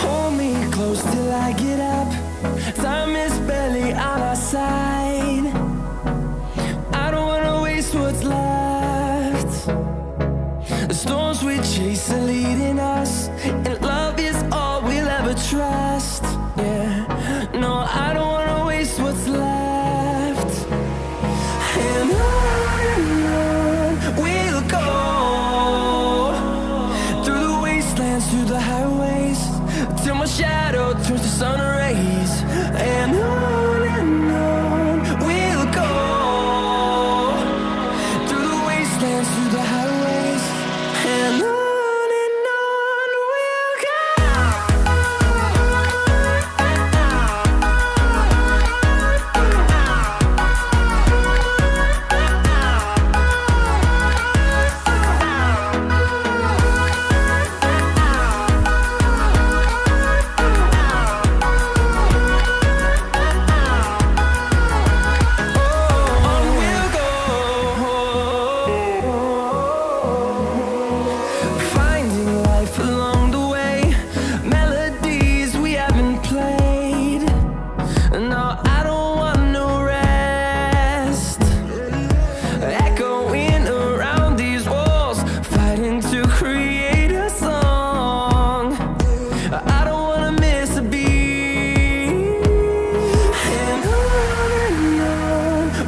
Hold me close till I get up. Time is barely on our side. I don't wanna waste what's left. The storms we chase are leading us, and love is all we'll ever trust. Yeah, no, I don't wanna waste what's left. And on we'll go, through the wastelands, through the highways, till my shadow turns to sun rays. And on we'll go, through the wastelands, through the highways, and on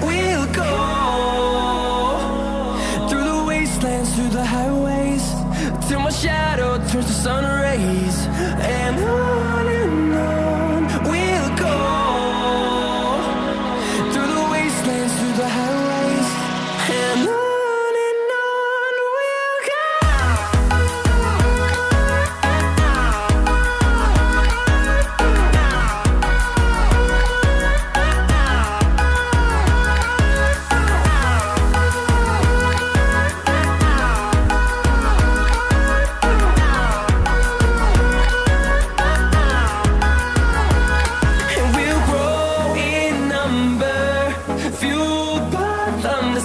we'll go. Through the highways, till my shadow turns to sun rays. And on we'll go, through the wastelands, through the highways, and on we'll go.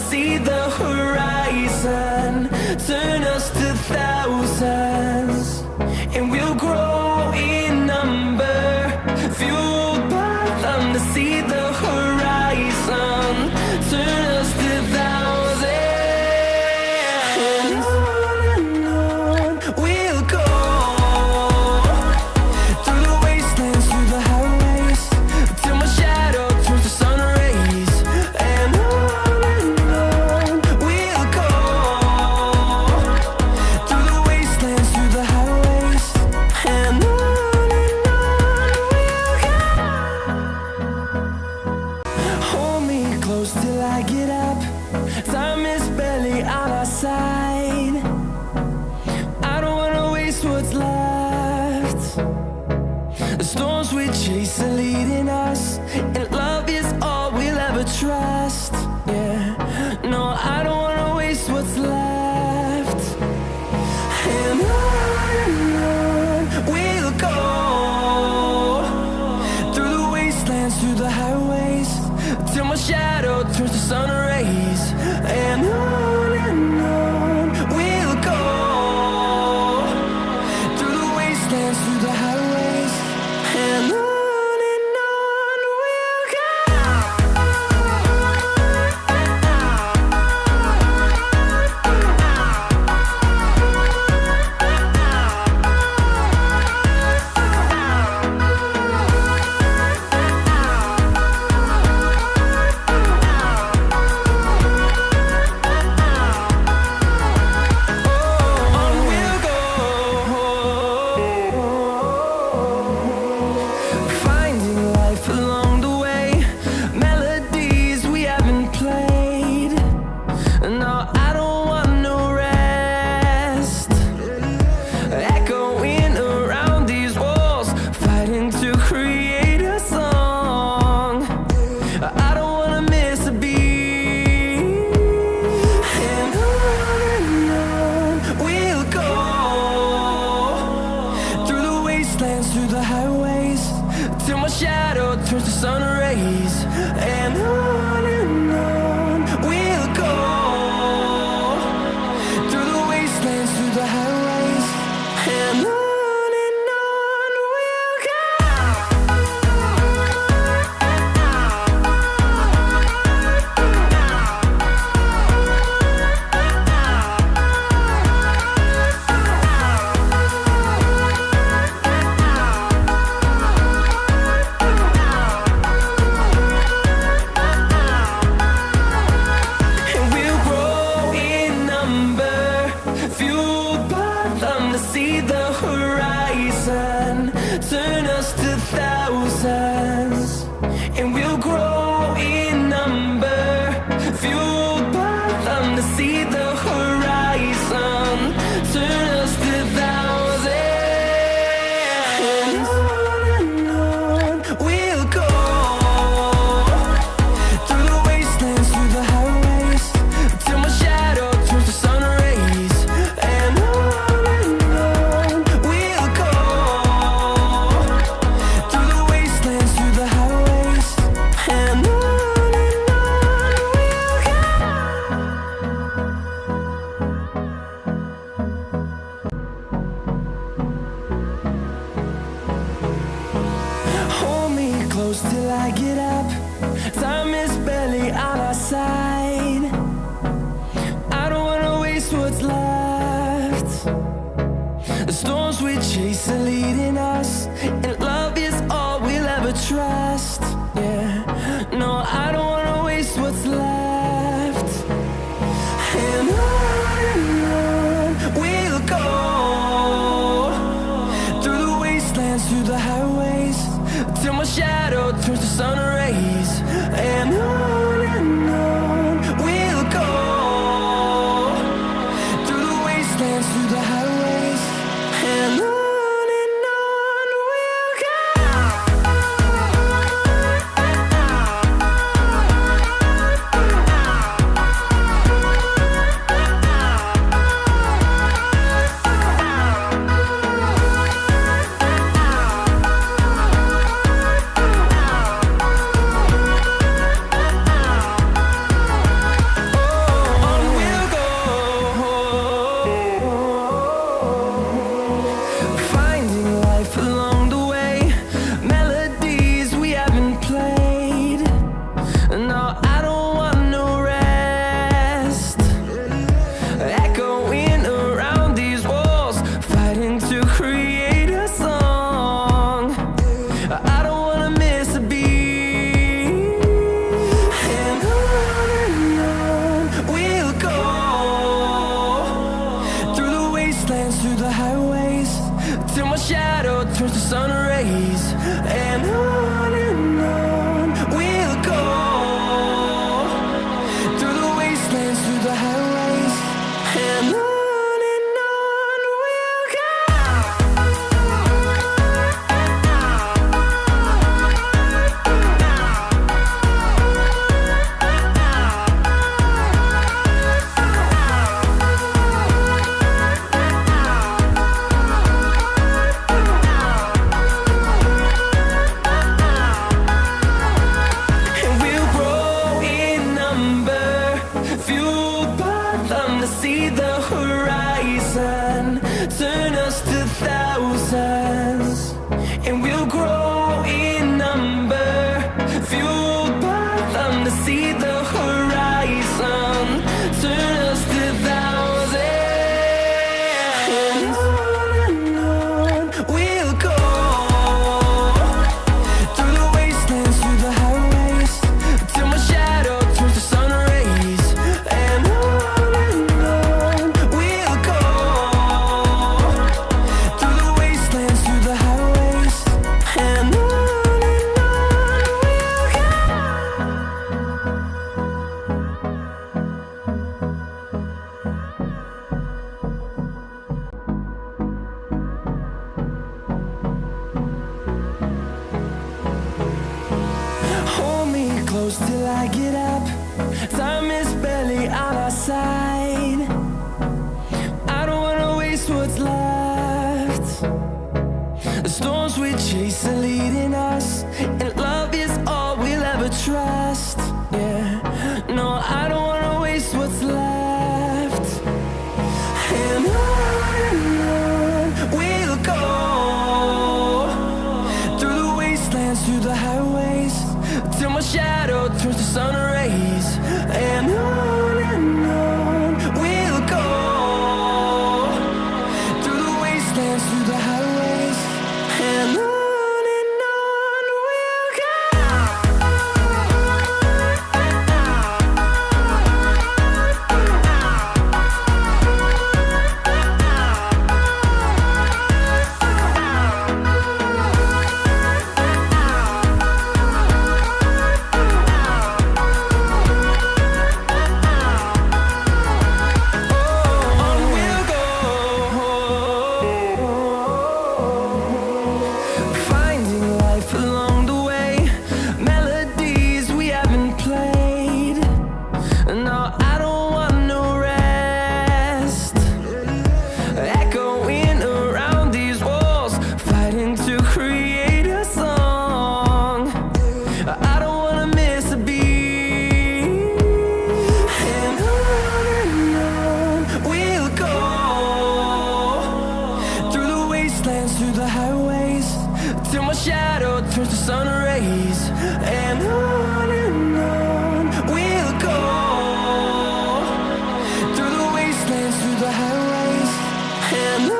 See the horizon, turn us to thousands, and we'll grow in number, fueled by them. To see the horizon, turn us to thousands, and on we'll go, through the wastelands, through the highways, till my shadow turns to sun rays. And till I get up, time is barely on our side. I don't wanna waste what's left. The storms we chase are leading us, and love is all we'll ever trust. Yeah, no, I don't wanna waste what's left. And on we'll go, through the wastelands, through the highways, till my shadow turns to sun rays. And on we'll go, through the wastelands, through the highways, and on we'll go. rays, and on we'll go, through the wastelands, through the highways, and on we'll go. Turn us to thousands, and we'll grow in number, fueled by them to see the horizon. Turn us to thousands, and on we'll go, through the wastelands, through the highways, till my shadow turns to sun rays, and on we'll go, through the wastelands, through the highways, and on we'll go. Hold me close till I get up. Time is barely on our side. I don't wanna waste what's left. The storms we chase are leading us, and love is all we'll ever trust. Yeah, no, I don't wanna waste what's left. And on we'll go, through the wastelands, through the highways, till my shadow turns to sun rays, and on we'll go, through the wastelands, through the highways, and on we'll go. On we'll go, finding life along the way, melodies we haven't played. No, I don't want no rest, echoing around these walls, fighting to create a song. I don't wanna miss a beat, and on we'll go, through the wastelands, through the highways, till my shadow turns to sun rays, and on we'll go, through the wastelands, through the highways, and on we'll go. And we'll grow in number, fueled by them to see the horizon. Turn us to thousands, and we'll grow in number, fueled by them to see the horizon. Turn us to thousands, and on we'll go, through the wastelands, through the highways, till my shadow turns to sun rays, and on we'll go, through the wastelands, through the highways, and on we'll go. Hold me close till I get up. Time is barely on our side. I don't wanna waste what's left. The storms we chase are leading us, and love is all we'll ever trust. Yeah, no, I don't wanna waste what's left. And on we'll go, through the wastelands, through the highways, till my shadow turns to sun rays. And on we'll go, through the wastelands, through the highways, and on we'll go. Through the highways, till my shadow turns to sun rays. And on we'll go, through the wastelands, through the highways, and on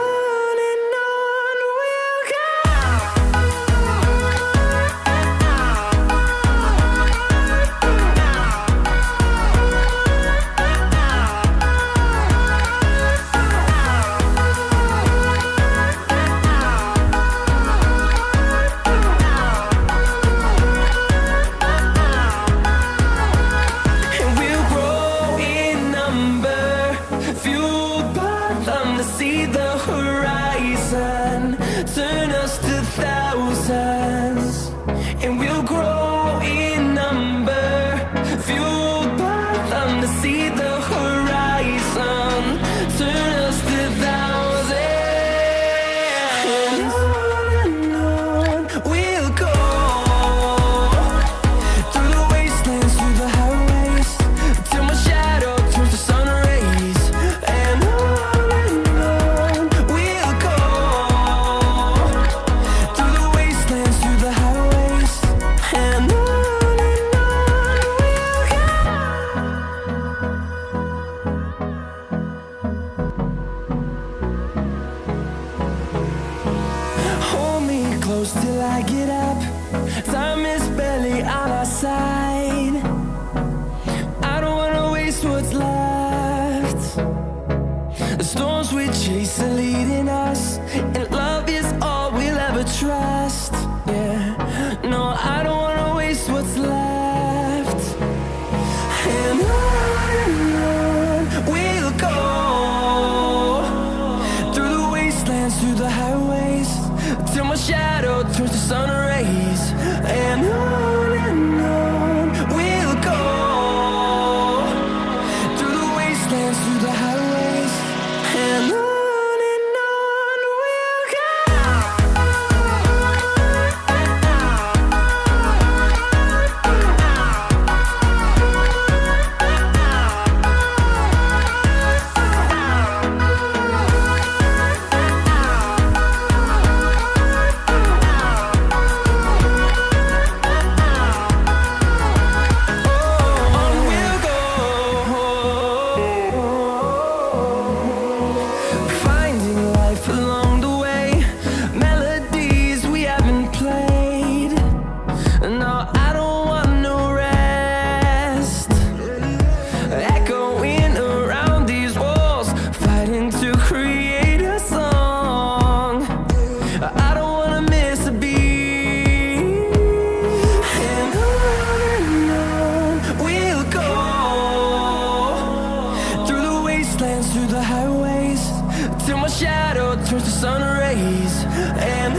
we'll go. See the horizon, turn us to thousands, and we'll grow in number, fueled by them to see the horizon, turn us to thousands. And on we'll go, through the wastelands, through the highways, till my shadow turns to sun rays. And on close till I get up. Time is barely on our side. I don't wanna waste what's left. The storms we chase are leading us, and love is all we'll ever trust. Yeah, no, I don't wanna waste what's left. And on we'll go, through the wastelands, through the highways, till my shadow turns to sun rays. And on we'll go, through the wastelands, through the highways, and on we'll go. Through the highways, till my shadow turns to sun rays. And